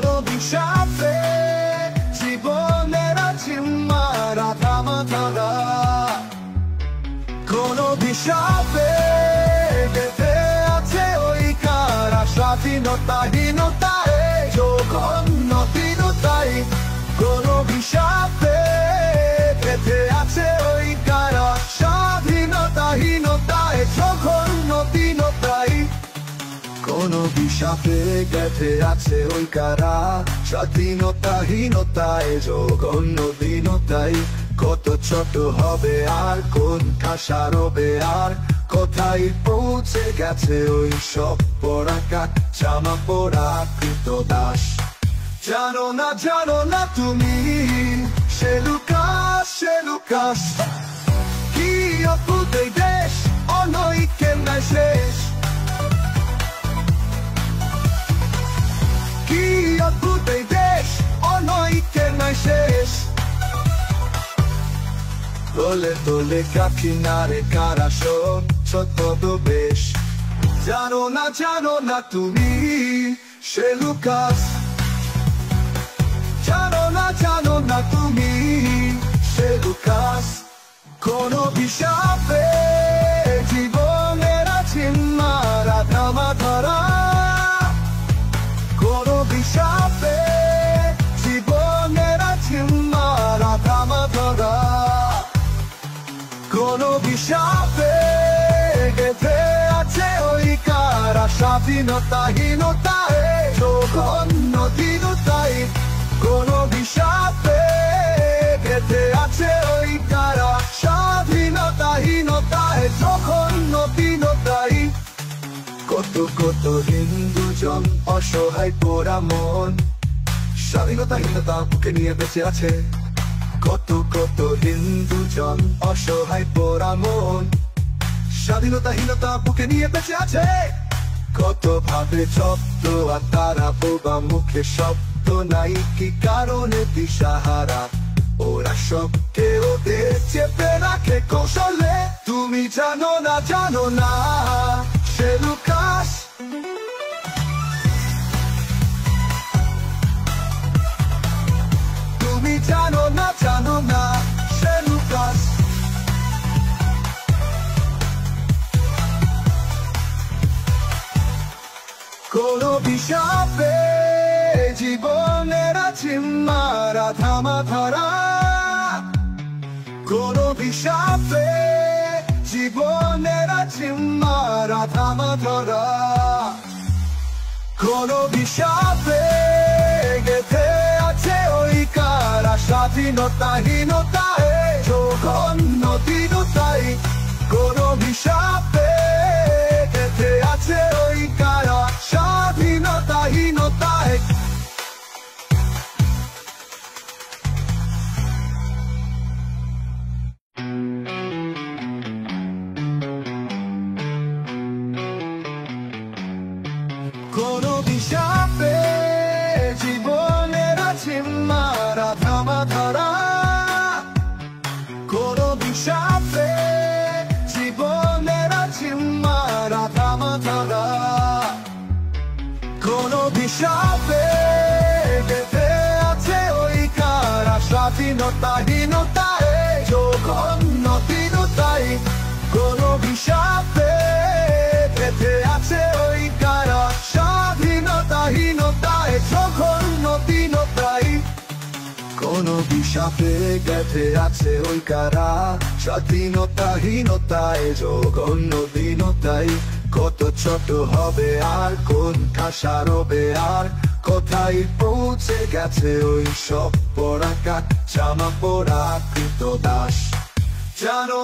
কোন বিষাপে জীবনের আছে মারা থামা ধরা, কোন বিষাপে বেঁধে আছে ওই কারা স্বাধীনতাহীনতায় জঘন্যহীনতায়, কোন বিষাপে বেঁধে আছে ওই কারা স্বাধীনতাহীনতায় জঘন্যহীনতায়, কোন বিষাপে গেঁথে আছে ওই কারা স্বাধীনতাহীনতায় জঘন্যহীনতায়। কত ছোট হবে আর কোন ঠাসা রবে আর, কোথায় পৌঁছে গেছে ওই সব পরাকাট জামা পরা কৃতদাস। জানো না তুমি সে লুকাস কি অদ্ভুত এই দেশ, অনৈক্যের নাই শেষ, কি অদ্ভুত এই দেশ, অনৈক্যের নাই শেষ। তোলে তোলে কিনারে কারা ছোট বেশ। জানো না তুমি সে লুকাস, জানো না তুমি সে লুকাস, কোন বিষাপে জীবনের আছে মারা থামা ধরা, কোন বিষাপে জীবনের আছে মারা থামা ধরা, কোন বিষাপে গেঁথে আছে ওই কারা স্বাধীনতাহীনতায় জঘন্যহীনতায়, কোন বিষাপে গেঁথে আছে ওই কারা স্বাধীনতাহীনতায় জঘন্যহীনতায়। কত হিন্দুজন অসহায় পোড়া মন স্বাধীনতাহীনতা বুকে নিয়ে বেঁচে আছে, কত হিন্দুজন অসহায় পোড়া মন স্বাধীনতাহীনতা বুকে নিয়ে বেঁচে আছে। কত ভাবে জব্দ আর তারা বোবা মুখে শব্দ নাই, কি কারণে দিশাহারা ওরা সবকে ওদের চেপে রাখে কৌশলে। তুমি জানো না সে লুকাস, তুমি জানো না সে লুকাস, কোন বিষাপে জীবনের আছে মারা থামা ধরা, কোন বিষাপে জীবনের আছে মারা থামা ধরা, কোন বিষাপে গেঁথে আছে ওই কারা স্বাধীনতাহীনতায় জঘন্যহীনতায়, কোন বিষাপে গেঁথে আছে ওই কারা স্বাধীনতাহীনতায়। কোন বিষাপে জীবনের আছে মারা থামা ধরা, কোন বিষাপে জীবনের আছে মারা থামা ধরা, কোন বিষাপে বেঁধে আছে ওই কারা স্বাধীনতাহীনতায় জঘন্যহীনতায়, কোন বিষাপে বেঁধে আছে ওই কারা স্বাধীনতাহীনতায় জঘন্যহীনতায়, কোন বিষাপে গেঁথে আছে ওই কারা স্বাধীনতাহীনতায় জঘন্যহীনতায়। কত ছোট হবে আর কোন ঠাসা রবে আর, কোথায় পৌঁছে গেছে ওই সব পরাকাট জামা পরা কৃতদাস। জানো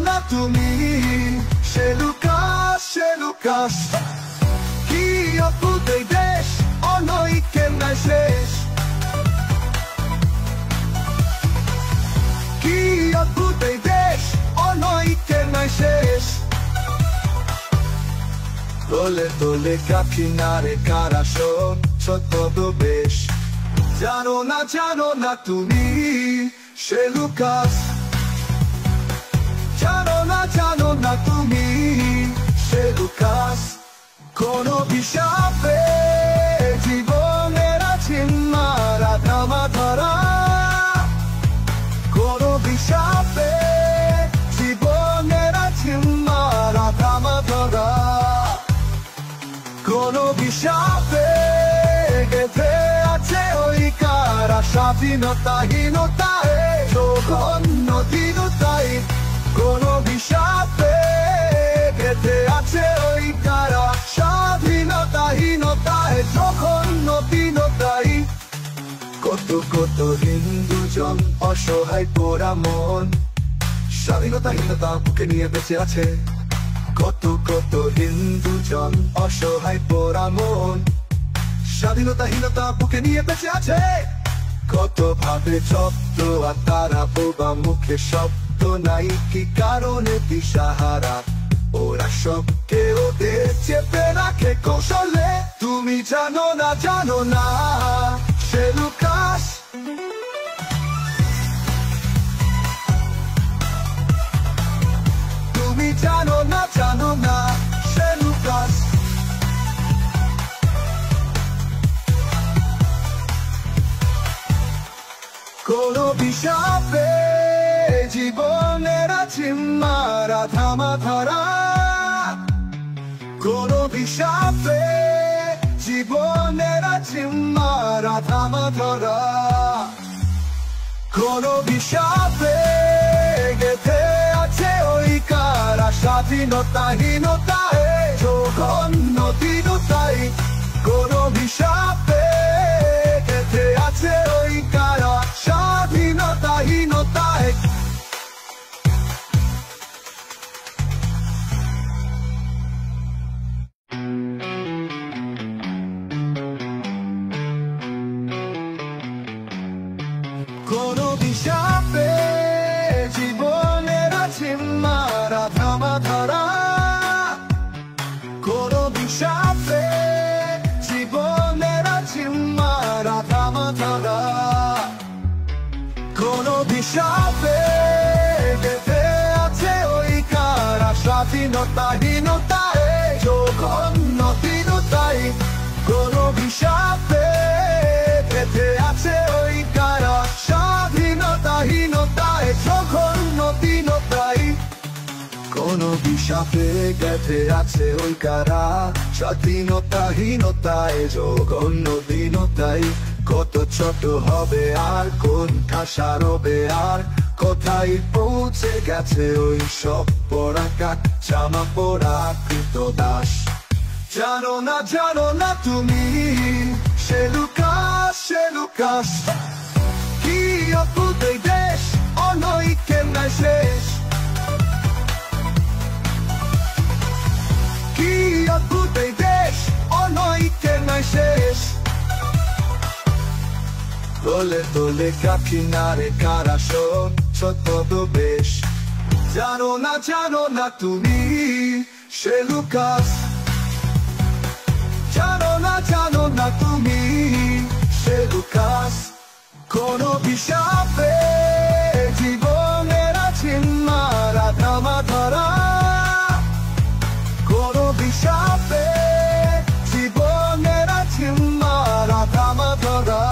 না তুমি সে লুকাস কি অদ্ভুত এই দেশ, অনৈক্যের নাই শেষ, কি অদ্ভুত এই দেশ, অনৈক্যের নাই শেষ। তোলে তোলে কিনারে কারা ছোট বেশ। জানো না তুমি সে লুকাস, জানো না তুমি সে লুকাস, কোন বিষাপে জীবনের স্বাধীনতাহীনতায় জঘন্যহীনতায় কোন অভিশাপে গেঁথে আছে ওই কারা স্বাধীনতাহীনতায় জঘন্যহীনতায় কত কত হিন্দুজন অসহায় পোড়া মন স্বাধীনতাহীনতা বুকে নিয়ে বেঁচে আছে কত কত হিন্দুজন অসহায় পোড়া মন স্বাধীনতাহীনতা বুকে নিয়ে বেঁচে আছে কত ভাবে জব্দ আর তারা বোবা মুখে শব্দ নাই কি কারণে দিশাহারা ওরা সবকে ওদের চেপে রাখে কৌশলে তুমি জানো না সে লুকাস তুমি জানো না সে লুকাস কোন অভিশাপে জীবনের আছে মারা থামা ধরা কোন অভিশাপে জীবনের আছে মারা থামা ধরা কোন অভিশাপে গেঁথে আছে ওই কারা স্বাধীনতাহীনতায় জঘন্যহীনতায় কোন অভিশাপে গেঁথে আছে ওই কারা স্বাধীনতাহীনতায় কোন অভিশাপে জীবনের আছে মারা থামা ধরা কোন অভিশাপে জীবনের আছে মারা থামা ধরা কোন অভিশাপে গেঁথে আছে ওই কারা স্বাধীনতাহীনতায় জঘন্যহীনতায় কোন অভিশাপে গেঁথে আছে ওই কারা স্বাধীনতাহীনতায় জঘন্যহীনতায় কোন অভিশাপে গেঁথে আছে ওই কারা স্বাধীনতাহীনতায় জঘন্যহীনতায় কত ছোট হবে আর কোন ঠাসা রবে আর কোথায় পৌঁছে গেছে ওই সব পড়া কাক জামা পড়া কৃত দাস জানো না তুমি সে লুকাস কি অদ্ভুত এই দেশ অনৈক্যের নাই শেষ কি অদ্ভুত এই দেশ অনৈক্যের নাই শেষ দলে দলে কাকিনারে কারা শোন ছোট বেশ জানো না তুমি সে লুকাস জানো না তুমি সে লুকাস কোন অভিশাপে জীবনের আছে মারা থামা ধরা কোন অভিশাপে জীবনের আছে মারা থামা ধরা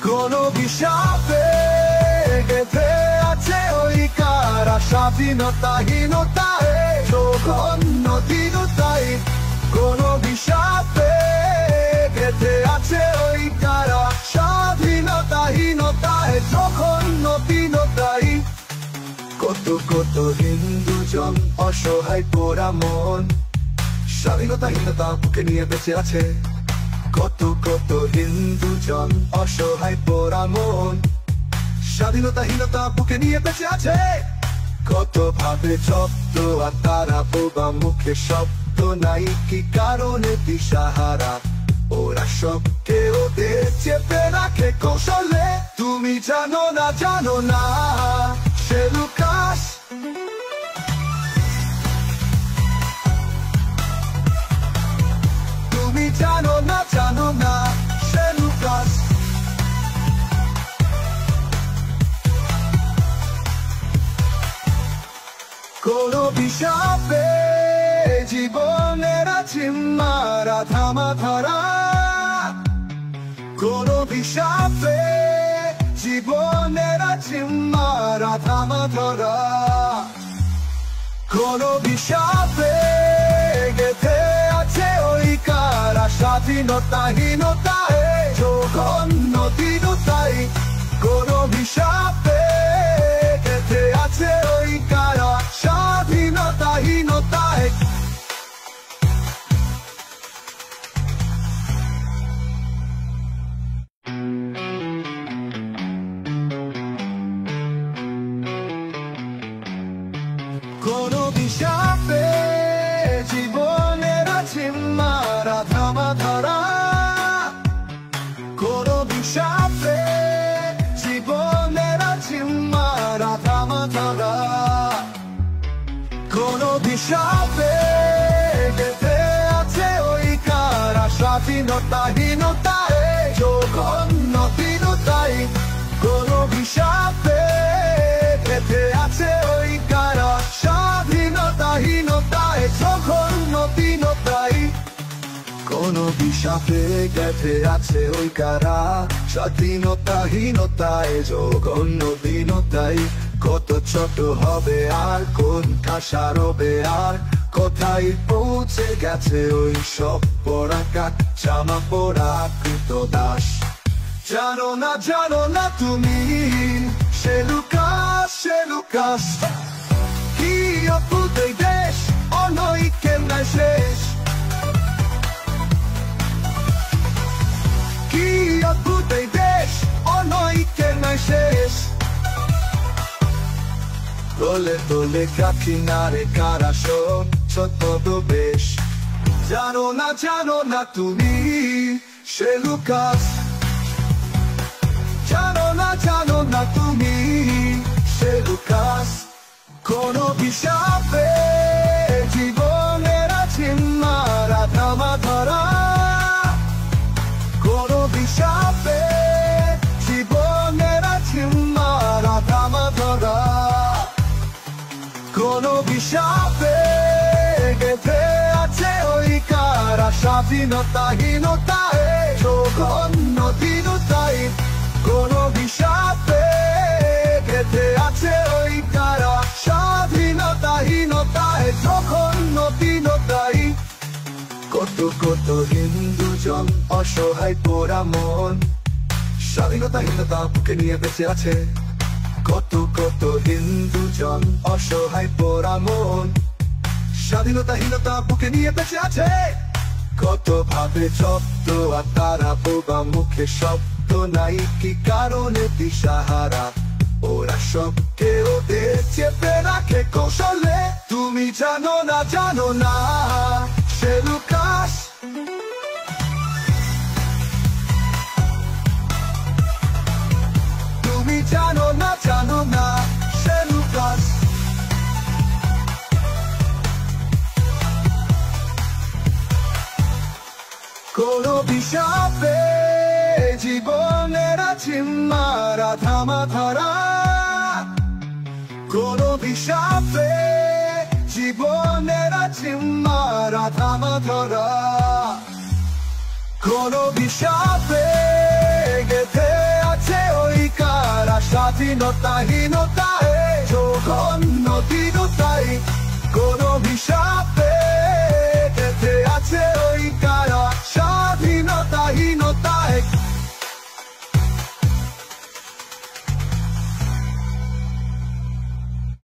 কোন অভিশাপে গেঁথে আছে ওই কারা স্বাধীনতাহীনতায় জঘন্যহীনতায় কোন অভিশাপে গেঁথে আছে ওই কারা স্বাধীনতাহীনতায় জঘন্যহীনতায় কত কত হিন্দুজন অসহায় পোড়া মন স্বাধীনতাহীনতা বুকে নিয়ে বেঁচে আছে কত কত হিন্দুজন অসহায় পোড়া মন স্বাধীনতাহীনতা বুকে নিয়ে বেঁচে আছে কত ভাবে জব্দ আর তারা বোবা মুখে শব্দ নাই কি কারণে দিশাহারা ওরা সবকে ওদের চেপে রাখে কৌশলে তুমি জানো না সে লুকাস তুমি জানো না সে লুকাস কোন অভিশাপে জীবনের আছে মারা থামা ধরা কোন অভিশাপে জীবনের আছে মারা থামা ধরা কোন অভিশাপে গেঁথে আছে ওই কারা স্বাধীনতাহীনতায় জঘন্যহীনতায় কোন অভিশাপে গেঁথে আছে ওই কারা স্বাধীনতাহীনতায়। কোন অভিশাপে জীবনের আছে মারা ধামা ধরা, কোন অভিশাপে জীবনের আছে মারা ধামা ধরা, কোন অভিশাপে গেঁথে আছে ওই কারা স্বাধীনতাহীনতায় জঘন্যহীনতায়। কোন অভিশাপে গেঁথে আছে ওই কারা স্বাধীনতাহীনতায় জঘন্যহীনতায়। কোন অভিশাপে গেঁথে আছে ওই কারা স্বাধীনতাহীনতায় জঘন্যহীনতায়। কত ছোট হবে আর কোন আশা রবে আর, কোথায় পৌঁছে গেছে ওই সব পরাকাট জামা পরা কৃতদাস। জানো না তুমি সে লুকাস কি অদ্ভুত এই দেশ, অনৈক্যের নাই শেষ। কি অদ্ভুত এই দেশ, অনৈক্যের নাই শেষ। তোলে তোলে কিনারে কারা শোক ছদ্মবেশ। জানো না তুমি সে লুকাস। জানো না তুমি সে লুকাস। কোন অভিশাপে জীবনের আছে মারা ধামা ধরা, কোন অভিশাপে জীবনের আছে মারা ধামা ধরা, কোন অভিশাপে গেঁথে আছে ওই কারা স্বাধীনতাহীনতায় জঘন্যহীনতায়। কোন অভিশাপে গেঁথে আছে ওই কারা স্বাধীনতাহীনতায় জঘন্যহীনতায়। কত হিন্দুজন অসহায় পোড়া মন স্বাধীনতাহীনতা বুকে নিয়ে বেঁচে আছে। কত হিন্দুজন অসহায় পোড়া মন স্বাধীনতাহীনতা বুকে নিয়ে বেঁচে আছে। কত ভাবে জব্দ আর তারা বোবা মুখে শব্দ নাই, কি কারণে দিশাহারা ওরা সবকে ওদের চেপে রাখে কৌশলে। তুমি জানো না সে লুকাস। তুমি জানো না সে লুকাস। কোন অভিশাপে জীবনের আছে মারা ধামা ধরা, কোন অভিশাপে জীবনের আছে মারা ধামা ধরা, কোন অভিশাপে গেঁথে আছে ওই কারা স্বাধীনতাহীনতায় জঘন্যহীনতায়। কোন অভিশাপে